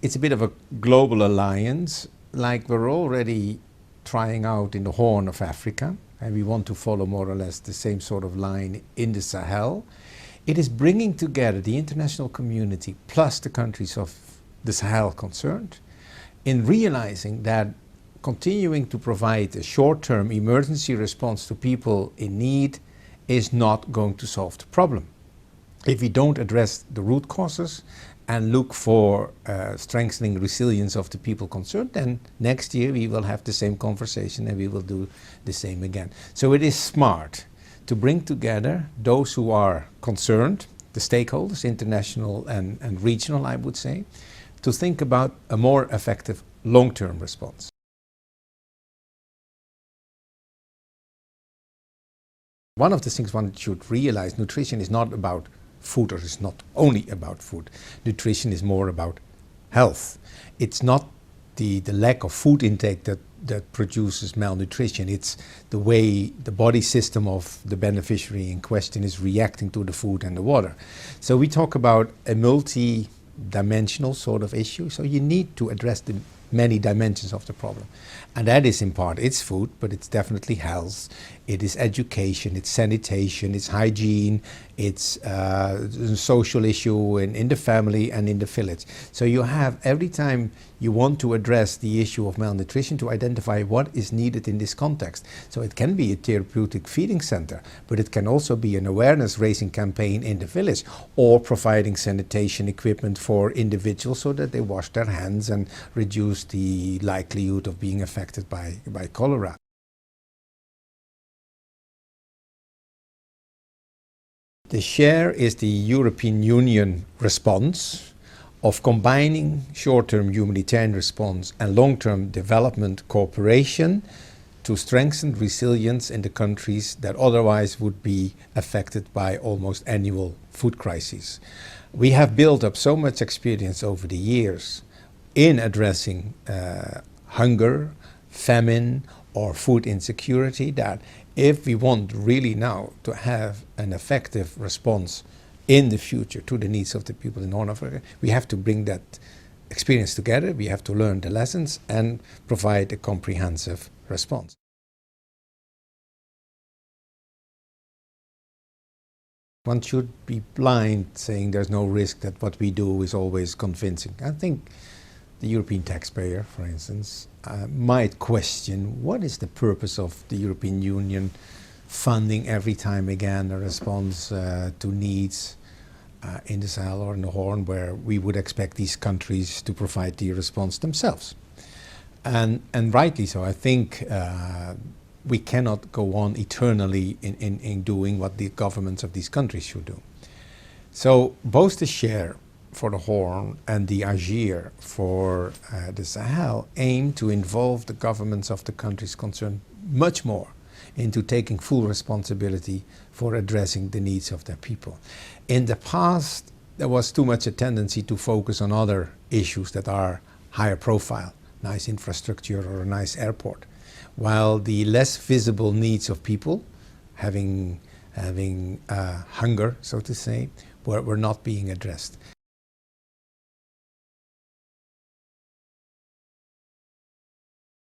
it's a bit of a global alliance, like we're already trying out in the Horn of Africa, and we want to follow more or less the same sort of line in the Sahel. It is bringing together the international community plus the countries of the Sahel concerned in realizing that continuing to provide a short-term emergency response to people in need is not going to solve the problem. If we don't address the root causes and look for strengthening resilience of the people concerned, then next year we will have the same conversation and we will do the same again. So it is smart to bring together those who are concerned, the stakeholders, international and regional, I would say, to think about a more effective long-term response. One of the things one should realize, nutrition is not about food, or is not only about food. Nutrition is more about health. It's not the lack of food intake that produces malnutrition. It's the way the body system of the beneficiary in question is reacting to the food and the water. So we talk about a multi-dimensional sort of issue. So you need to address the many dimensions of the problem. And that is in part, it's food, but it's definitely health. It is education, it's sanitation, it's hygiene, it's a social issue in the family and in the village. So you have, every time you want to address the issue of malnutrition, to identify what is needed in this context. So it can be a therapeutic feeding center, but it can also be an awareness raising campaign in the village, or providing sanitation equipment for individuals so that they wash their hands and reduce the likelihood of being affected by cholera. The SHARE is the European Union response of combining short-term humanitarian response and long-term development cooperation to strengthen resilience in the countries that otherwise would be affected by almost annual food crises. We have built up so much experience over the years in addressing hunger, famine, or food insecurity, that if we want really now to have an effective response in the future to the needs of the people in Horn Africa, we have to bring that experience together, we have to learn the lessons and provide a comprehensive response. One should be blind saying there's no risk that what we do is always convincing. I think the European taxpayer, for instance, might question what is the purpose of the European Union funding every time again a response to needs in the Sahel or in the Horn, where we would expect these countries to provide the response themselves. And rightly so. I think we cannot go on eternally in doing what the governments of these countries should do. So both the SHARE for the Horn and the AGIR for the Sahel aim to involve the governments of the countries concerned much more into taking full responsibility for addressing the needs of their people. In the past, there was too much a tendency to focus on other issues that are higher profile, nice infrastructure or a nice airport, while the less visible needs of people, having hunger, so to say, were not being addressed.